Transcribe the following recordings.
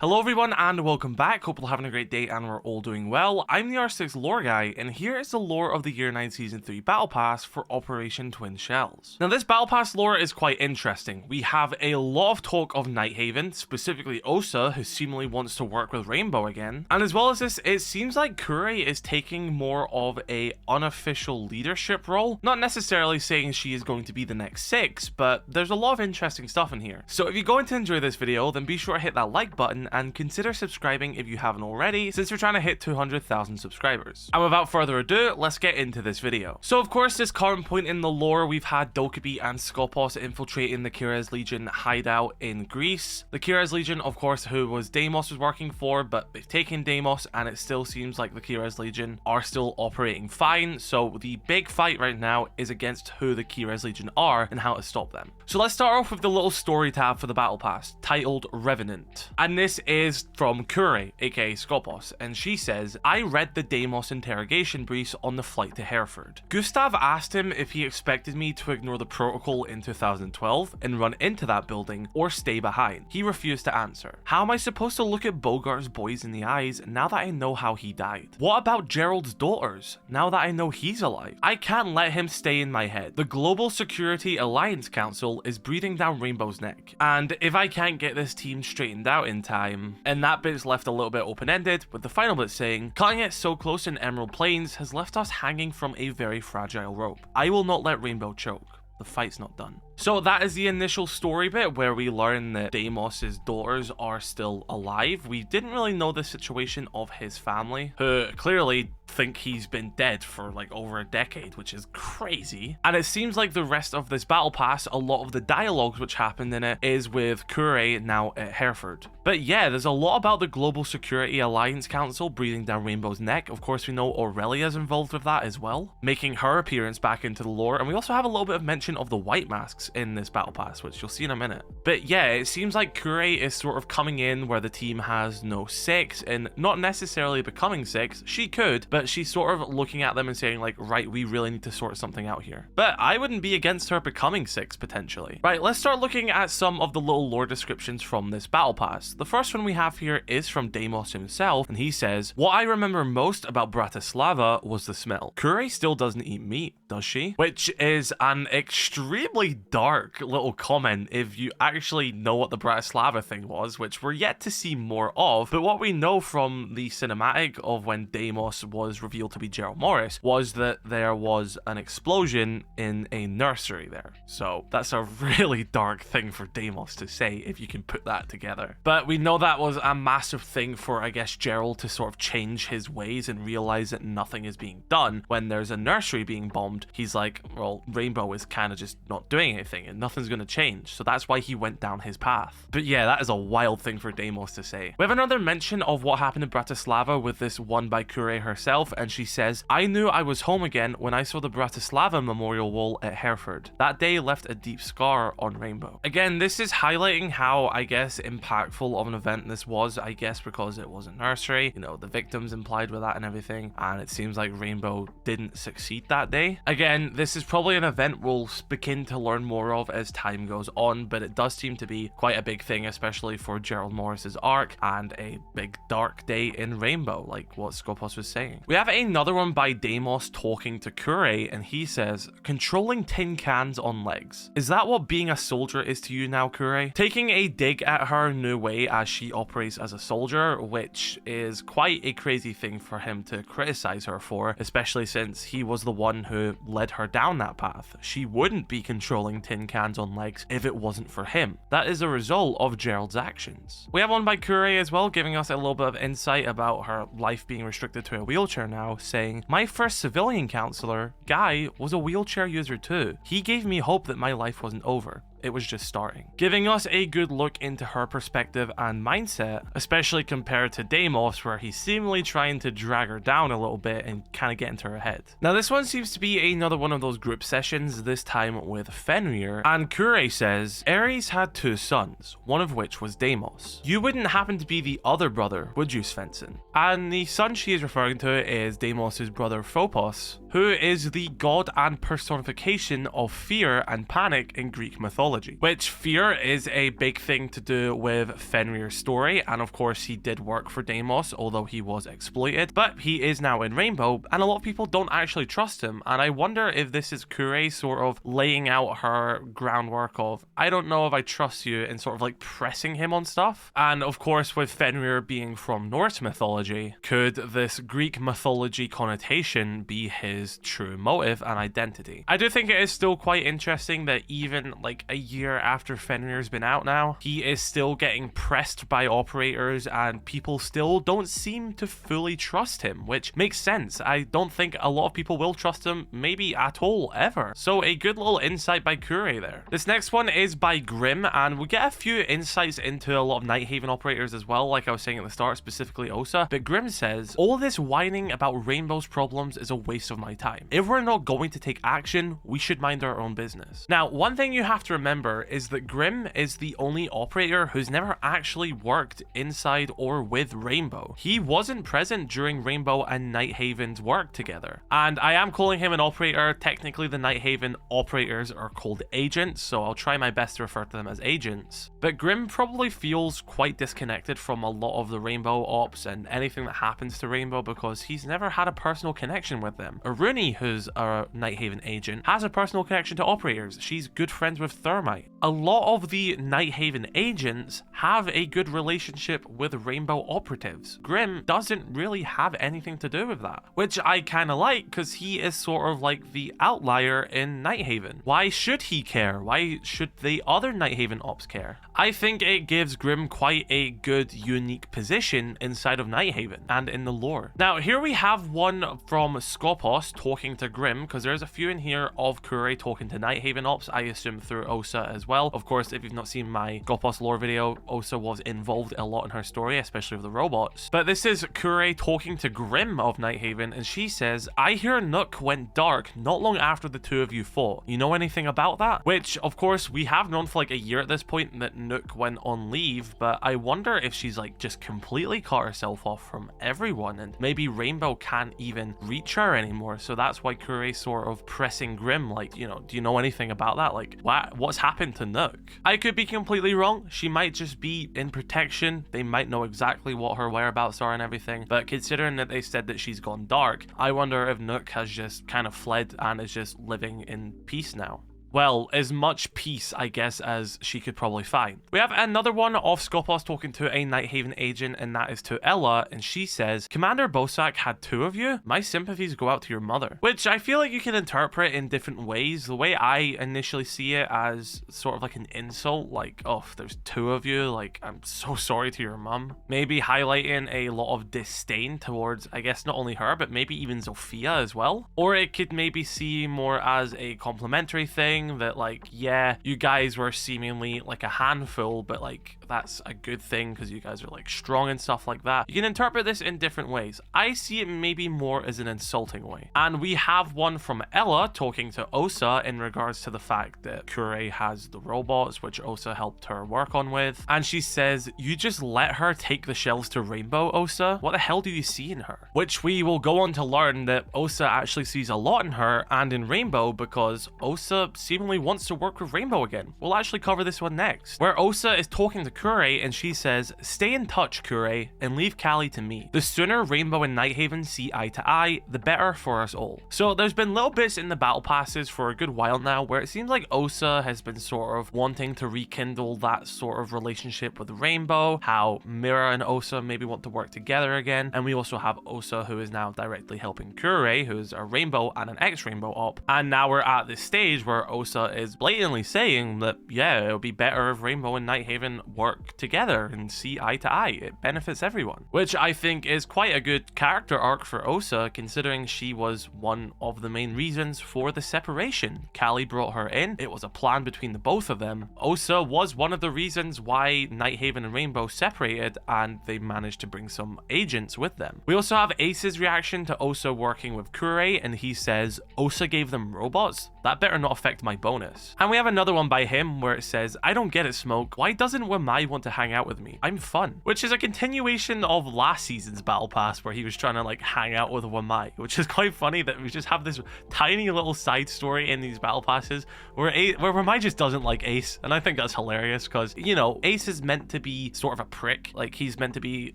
Hello everyone and welcome back, hope you're having a great day and we're all doing well. I'm the R6 lore guy and here is the lore of the Year 9 Season 3 Battle Pass for Operation Twin Shells. Now this Battle Pass lore is quite interesting. We have a lot of talk of Nighthaven, specifically Osa, who seemingly wants to work with Rainbow again. And as well as this, it seems like Kure is taking more of a unofficial leadership role. Not necessarily saying she is going to be the next 6, but there's a lot of interesting stuff in here. So if you're going to enjoy this video, then be sure to hit that like button and consider subscribing if you haven't already, since we're trying to hit 200,000 subscribers. And without further ado, let's get into this video. So of course, this current point in the lore, we've had Dokkaebi and Skopos infiltrating the Keres Legion hideout in Greece. The Keres Legion, of course, who Deimos was working for, but they've taken Deimos and it still seems like the Keres Legion are still operating fine. So the big fight right now is against who the Keres Legion are and how to stop them. So let's start off with the little story tab for the Battle Pass, titled Revenant. And this is from Kure, aka Skopos, and she says, I read the Deimos interrogation briefs on the flight to Hereford. Gustav asked him if he expected me to ignore the protocol in 2012 and run into that building or stay behind. He refused to answer. How am I supposed to look at Bogart's boys in the eyes now that I know how he died? What about Gerald's daughters now that I know he's alive? I can't let him stay in my head. The Global Security Alliance Council is breathing down Rainbow's neck, and if I can't get this team straightened out in time. And that bit's left a little bit open-ended, with the final bit saying, cutting it so close in Emerald Plains has left us hanging from a very fragile rope. I will not let Rainbow choke. The fight's not done. So that is the initial story bit where we learn that Deimos' daughters are still alive. We didn't really know the situation of his family, who clearly think he's been dead for like over a decade, which is crazy. And it seems like the rest of this battle pass, a lot of the dialogues which happened in it is with Kure now at Hereford. But yeah, there's a lot about the Global Security Alliance Council breathing down Rainbow's neck. Of course, we know Aurelia's involved with that as well, making her appearance back into the lore. And we also have a little bit of mention of the white masks in this battle pass, which you'll see in a minute. But yeah, it seems like Kure is sort of coming in where the team has no 6 and not necessarily becoming 6. She could, but she's sort of looking at them and saying like, right, we really need to sort something out here. But I wouldn't be against her becoming 6 potentially. Right, let's start looking at some of the little lore descriptions from this battle pass. The first one we have here is from Deimos himself, and he says, what I remember most about Bratislava was the smell. Kure still doesn't eat meat, does she? Which is an extremely dark little comment if you actually know what the Bratislava thing was, which we're yet to see more of. But what we know from the cinematic of when Deimos was revealed to be Gerald Morris was that there was an explosion in a nursery there. So that's a really dark thing for Deimos to say if you can put that together. But we know that was a massive thing for, I guess, Gerald to sort of change his ways and realize that nothing is being done. When there's a nursery being bombed, he's like, well, Rainbow is kind of just not doing anything and nothing's going to change. So that's why he went down his path. But yeah, that is a wild thing for Deimos to say. We have another mention of what happened in Bratislava with this one by Kure herself, and she says, I knew I was home again when I saw the Bratislava memorial wall at Hereford. That day left a deep scar on Rainbow. Again, this is highlighting how, I guess, impactful of an event this was, I guess, because it was a nursery, you know, the victims implied with that and everything, and it seems like Rainbow didn't succeed that day. Again, this is probably an event we'll begin to learn more of as time goes on, but it does seem to be quite a big thing, especially for Gerald Morris's arc and a big dark day in Rainbow, like what Skopos was saying. We have another one by Deimos talking to Kure, and he says, controlling tin cans on legs. Is that what being a soldier is to you now, Kure? Taking a dig at her new way as she operates as a soldier, which is quite a crazy thing for him to criticize her for, especially since he was the one who led her down that path. She wouldn't be controlling tin cans on legs if it wasn't for him. That is a result of Gerald's actions. We have one by Kure as well, giving us a little bit of insight about her life being restricted to a wheelchair now, saying, my first civilian counselor, Guy, was a wheelchair user too. He gave me hope that my life wasn't over. It was just starting. Giving us a good look into her perspective and mindset, especially compared to Deimos, where he's seemingly trying to drag her down a little bit and kind of get into her head. Now this one seems to be another one of those group sessions, this time with Fenrir, and Kure says, Ares had 2 sons, one of which was Deimos. You wouldn't happen to be the other brother, would you, Svensson? And the son she is referring to is Deimos' brother Phobos, who is the god and personification of fear and panic in Greek mythology. mythology, which fear is a big thing to do with Fenrir's story, and of course he did work for Deimos, although he was exploited, but he is now in Rainbow, and a lot of people don't actually trust him, and I wonder if this is Kure sort of laying out her groundwork of, I don't know if I trust you, and sort of like pressing him on stuff. And of course, with Fenrir being from Norse mythology, could this Greek mythology connotation be his true motive and identity? I do think it is still quite interesting that even like a year after Fenrir's been out now, he is still getting pressed by operators and people still don't seem to fully trust him, which makes sense. I don't think a lot of people will trust him, maybe at all, ever. So a good little insight by Kure there. This next one is by Grim, and we get a few insights into a lot of Nighthaven operators as well, like I was saying at the start, specifically Osa. But Grim says, all this whining about Rainbow's problems is a waste of my time. If we're not going to take action, we should mind our own business. Now, one thing you have to remember is that Grim is the only operator who's never actually worked inside or with Rainbow. He wasn't present during Rainbow and Nighthaven's work together. And I am calling him an operator. Technically, the Nighthaven operators are called agents, so I'll try my best to refer to them as agents. But Grim probably feels quite disconnected from a lot of the Rainbow ops and anything that happens to Rainbow because he's never had a personal connection with them. Aruni, who's a Nighthaven agent, has a personal connection to operators. She's good friends with Thermite. A lot of the Nighthaven agents have a good relationship with Rainbow operatives. Grim doesn't really have anything to do with that, which I kind of like because he is sort of like the outlier in Nighthaven. Why should he care? Why should the other Nighthaven ops care? I think it gives Grim quite a good, unique position inside of Nighthaven and in the lore. Now, here we have one from Skopos talking to Grim, because there's a few in here of Kure talking to Nighthaven ops, I assume through Osa as well. Of course, if you've not seen my Skopos lore video, Osa was involved a lot in her story, especially with the robots. But this is Kure talking to Grim of Nighthaven, and she says, I hear Nook went dark not long after the two of you fought. You know anything about that? Which, of course, we have known for like a year at this point that Nook went on leave, but I wonder if she's like just completely cut herself off from everyone, and maybe Rainbow can't even reach her anymore. So that's why Kure's sort of pressing Grim, like, you know, do you know anything about that? Like, what's happened to Nook? I could be completely wrong. She might just be in protection. They might know exactly what her whereabouts are and everything. But considering that they said that she's gone dark, I wonder if Nook has just kind of fled and is just living in peace now. Well, as much peace, I guess, as she could probably find. We have another one of Skopos talking to a Nighthaven agent, and that is to Ella, and she says, Commander Bosak had two of you? My sympathies go out to your mother. Which I feel like you can interpret in different ways. The way I initially see it as sort of like an insult, like, oh, there's two of you, like, I'm so sorry to your mum. Maybe highlighting a lot of disdain towards, I guess, not only her, but maybe even Zofia as well. Or it could maybe see more as a complimentary thing, that like, yeah, you guys were seemingly like a handful, but like that's a good thing because you guys are like strong and stuff like that. You can interpret this in different ways. I see it maybe more as an insulting way. And we have one from Ella talking to Osa in regards to the fact that Kure has the robots, which Osa helped her work on with. And she says, you just let her take the shells to Rainbow, Osa? What the hell do you see in her? Which we will go on to learn that Osa actually sees a lot in her and in Rainbow, because Osa seemingly wants to work with Rainbow again. We'll actually cover this one next, where Osa is talking to Kure and she says, stay in touch, Kure, and leave Callie to me. The sooner Rainbow and Nighthaven see eye to eye, the better for us all. So there's been little bits in the battle passes for a good while now where it seems like Osa has been sort of wanting to rekindle that sort of relationship with Rainbow, how Mira and Osa maybe want to work together again. And we also have Osa, who is now directly helping Kure, who's a Rainbow and an ex-Rainbow op. And now we're at this stage where Osa is blatantly saying that, yeah, it would be better if Rainbow and Nighthaven work together and see eye to eye. It benefits everyone, which I think is quite a good character arc for Osa, considering she was one of the main reasons for the separation. Callie brought her in. It was a plan between the both of them. Osa was one of the reasons why Nighthaven and Rainbow separated, and they managed to bring some agents with them. We also have Ace's reaction to Osa working with Kure, and he says, Osa gave them robots? That better not affect my my bonus. And we have another one by him where it says, I don't get it, Smoke. Why doesn't Wamai want to hang out with me? I'm fun. Which is a continuation of last season's Battle Pass where he was trying to like hang out with Wamai, which is quite funny that we just have this tiny little side story in these Battle Passes where Wamai just doesn't like Ace. And I think that's hilarious because, you know, Ace is meant to be sort of a prick. Like, he's meant to be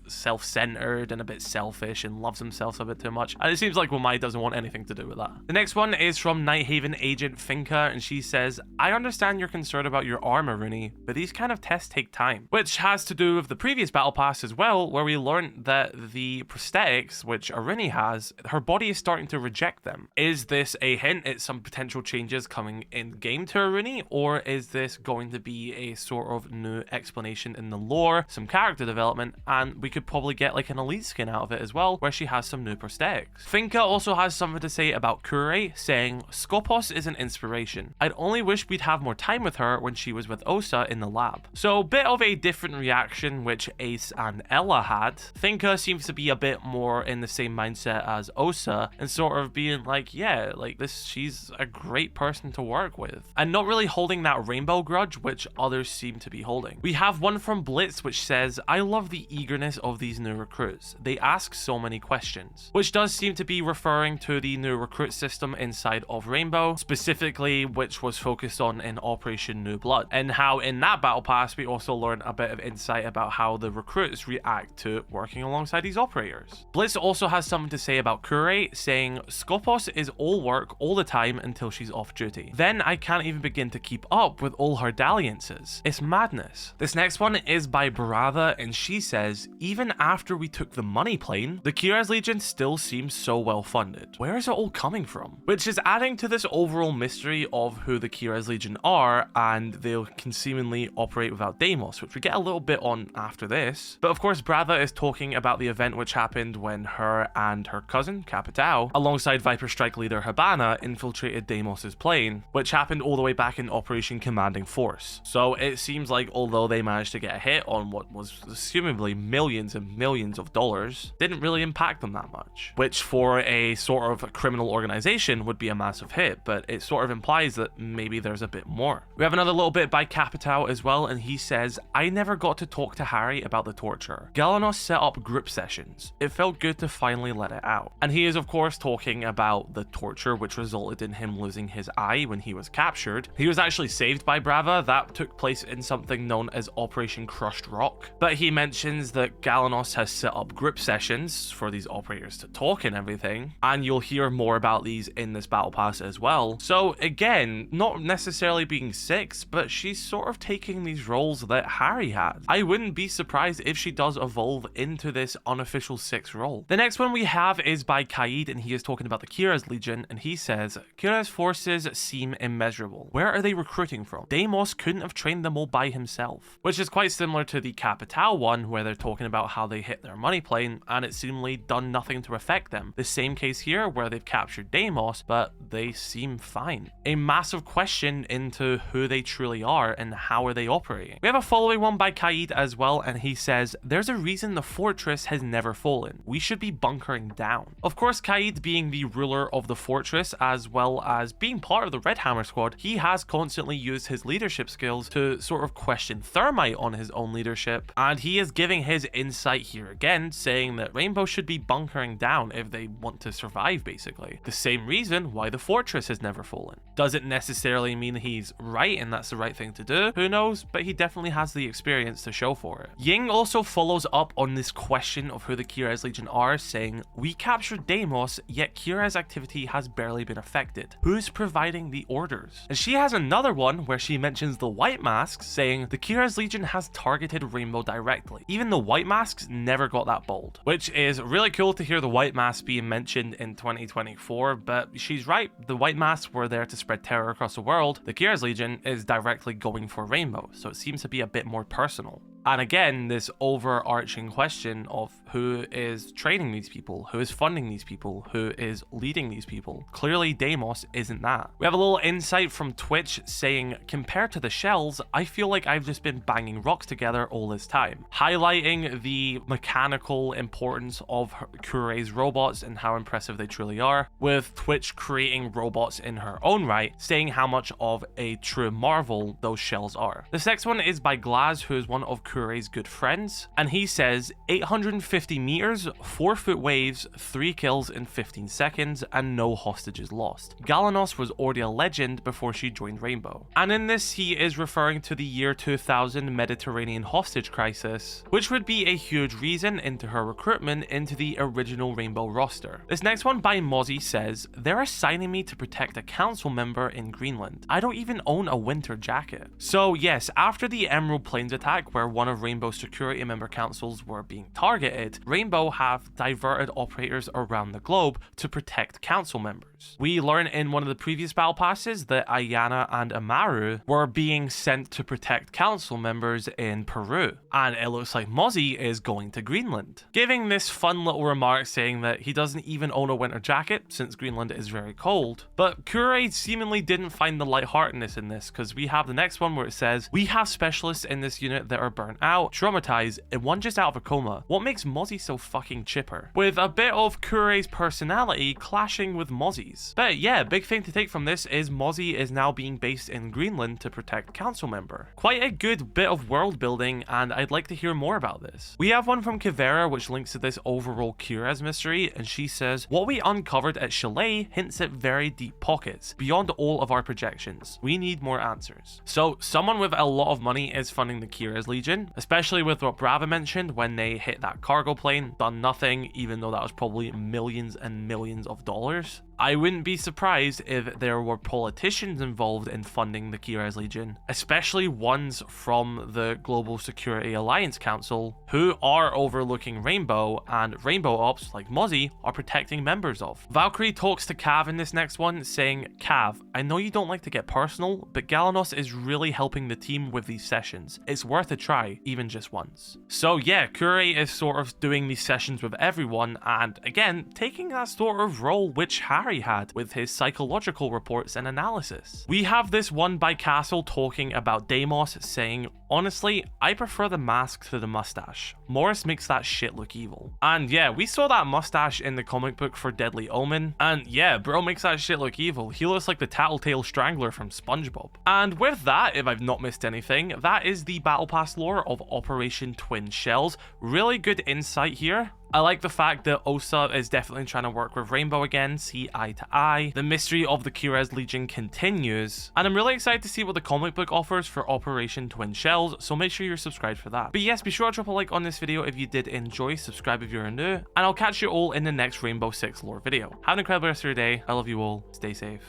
self-centered and a bit selfish and loves himself a bit too much. And it seems like Wamai doesn't want anything to do with that. The next one is from Nighthaven agent Finka, and she says, I understand you're concerned about your armor, Rooney, but these kind of tests take time. Which has to do with the previous Battle Pass as well, where we learned that the prosthetics, which Arini has, her body is starting to reject them. Is this a hint at some potential changes coming in game to Arini, or is this going to be a sort of new explanation in the lore, some character development, and we could probably get like an elite skin out of it as well, where she has some new prosthetics. Finka also has something to say about Kure, saying, Skopos is an inspiration. I'd only wish we'd have more time with her when she was with Osa in the lab. So a bit of a different reaction which Ace and Ella had. Finka seems to be a bit more in the same mindset as Osa and sort of being like, yeah, like this, she's a great person to work with. And not really holding that rainbow grudge which others seem to be holding. We have one from Blitz which says, I love the eagerness of these new recruits. They ask so many questions. Which does seem to be referring to the new recruit system inside of Rainbow, specifically which was focused on in Operation New Blood, and how in that Battle Pass we also learned a bit of insight about how the recruits react to working alongside these operators. Blitz also has something to say about Kure, saying, Skopos is all work all the time until she's off duty. Then I can't even begin to keep up with all her dalliances. It's madness. This next one is by Brava, and she says, even after we took the money plane, the Keres Legion still seems so well funded. Where is it all coming from? Which is adding to this overall mystery of who the Keres Legion are, and they can seemingly operate without deimos, which we get a little bit on after this. But of course, Brava is talking about the event which happened when her and her cousin, Capitao, alongside viperstrike leader Habana, infiltrated Deimos' plane, which happened all the way back in Operation Commanding Force. So it seems like although they managed to get a hit on what was assumably millions and millions of dollars, didn't really impact them that much. Which for a sort of criminal organization would be a massive hit, but it sort of implies that maybe there's a bit more. We have another little bit by Capitao as well, and he says, I never got to talk to Harry about the torture. Galanos set up group sessions. It felt good to finally let it out. And he is of course talking about the torture which resulted in him losing his eye when he was captured. He was actually saved by Brava. That took place in something known as Operation Crushed Rock. But he mentions that Galanos has set up group sessions for these operators to talk and everything, and you'll hear more about these in this Battle Pass as well. So again, not necessarily being 6, but she's sort of taking these roles that Harry had. I wouldn't be surprised if she does evolve into this unofficial 6 role. The next one we have is by Kaid, and he is talking about the Keres Legion, and he says, Keres forces seem immeasurable. Where are they recruiting from? Deimos couldn't have trained them all by himself. Which is quite similar to the Capitao one, where they're talking about how they hit their money plane, and it seemingly done nothing to affect them. The same case here, where they've captured Deimos, but they seem fine. A massive question into who they truly are and how are they operating. We have a following one by Kaid as well, and he says, there's a reason the fortress has never fallen. We should be bunkering down. Of course, Kaid being the ruler of the fortress, as well as being part of the redhammer squad, he has constantly used his leadership skills to sort of question Thermite on his own leadership, and he is giving his insight here again, saying that Rainbow should be bunkering down if they want to survive, basically. The same reason why the fortress has never fallen. Does it necessarily mean he's right and that's the right thing to do? Who knows, but he definitely has the experience to show for it. Ying also follows up on this question of who the Keres Legion are, saying, we captured Deimos, yet Keres activity has barely been affected. Who's providing the orders? And she has another one where she mentions the White Masks, saying the Keres Legion has targeted Rainbow directly. Even the White Masks never got that bold, which is really cool to hear the White Masks being mentioned in 2024, but she's right, the White Masks were there to spread terror across the world. The Keres Legion is directly going for Rainbow, so it seems to be a bit more personal. And again, this overarching question of who is training these people, who is funding these people, who is leading these people. Clearly Deimos isn't that. We have a little insight from Twitch saying, compared to the shells, I feel like I've just been banging rocks together all this time, highlighting the mechanical importance of Kure's robots and how impressive they truly are, with Twitch creating robots in her own right, saying how much of a true marvel those shells are. This next one is by Glaz, who is one of Kure's good friends, and he says 850 meters, 4-foot waves, 3 kills in 15 seconds, and no hostages lost. Galanos was already a legend before she joined Rainbow. And in this, he is referring to the year 2000 Mediterranean hostage crisis, which would be a huge reason into her recruitment into the original Rainbow roster. This next one by Mozzie says, they're assigning me to protect a council member in Greenland. I don't even own a winter jacket. So yes, after the Emerald Plains attack, where one of Rainbow's security member councils were being targeted, Rainbow have diverted operators around the globe to protect council members. We learn in one of the previous battle passes that Ayana and Amaru were being sent to protect council members in Peru, and it looks like Mozzie is going to Greenland, giving this fun little remark saying that he doesn't even own a winter jacket since Greenland is very cold. But Kure seemingly didn't find the lightheartedness in this, because we have the next one where it says, we have specialists in this unit that are burnt out, traumatized, and one just out of a coma. What makes Mozzie so fucking chipper? With a bit of Kure's personality clashing with Mozzie's. But yeah, big thing to take from this is Mozzie is now being based in Greenland to protect council member. Quite a good bit of world building, and I'd like to hear more about this. We have one from Kivera which links to this overall Keres mystery, and she says, what we uncovered at Chalet hints at very deep pockets, beyond all of our projections. We need more answers. So someone with a lot of money is funding the Keres Legion, especially with what Brava mentioned when they hit that cargo plane, done nothing, even though that was probably millions and millions of dollars. I wouldn't be surprised if there were politicians involved in funding the Keres Legion, especially ones from the Global Security Alliance Council, who are overlooking Rainbow, and Rainbow ops, like Mozzie, are protecting members of. Valkyrie talks to Cav in this next one, saying, Cav, I know you don't like to get personal, but Galanos is really helping the team with these sessions. It's worth a try, even just once. So yeah, Kure is sort of doing these sessions with everyone, and again, taking that sort of role which Harry had with his psychological reports and analysis. We have this one by Castle talking about Deimos, saying, honestly, I prefer the mask to the mustache. Morris makes that shit look evil. And yeah, we saw that mustache in the comic book for Deadly Omen, and yeah, bro makes that shit look evil. He looks like the Tattletale Strangler from SpongeBob. And with that, if I've not missed anything, that is the Battle Pass lore of Operation Twin Shells. Really good insight here. I like the fact that Osa is definitely trying to work with Rainbow again, see eye to eye. The mystery of the Keres Legion continues, and I'm really excited to see what the comic book offers for Operation Twin Shells, so make sure you're subscribed for that. But yes, be sure to drop a like on this video if you did enjoy, subscribe if you're new, and I'll catch you all in the next Rainbow Six lore video. Have an incredible rest of your day. I love you all. Stay safe.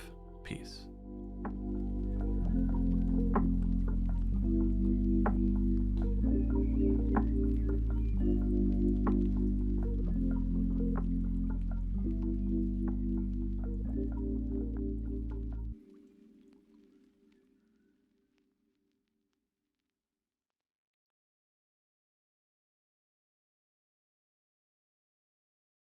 Peace.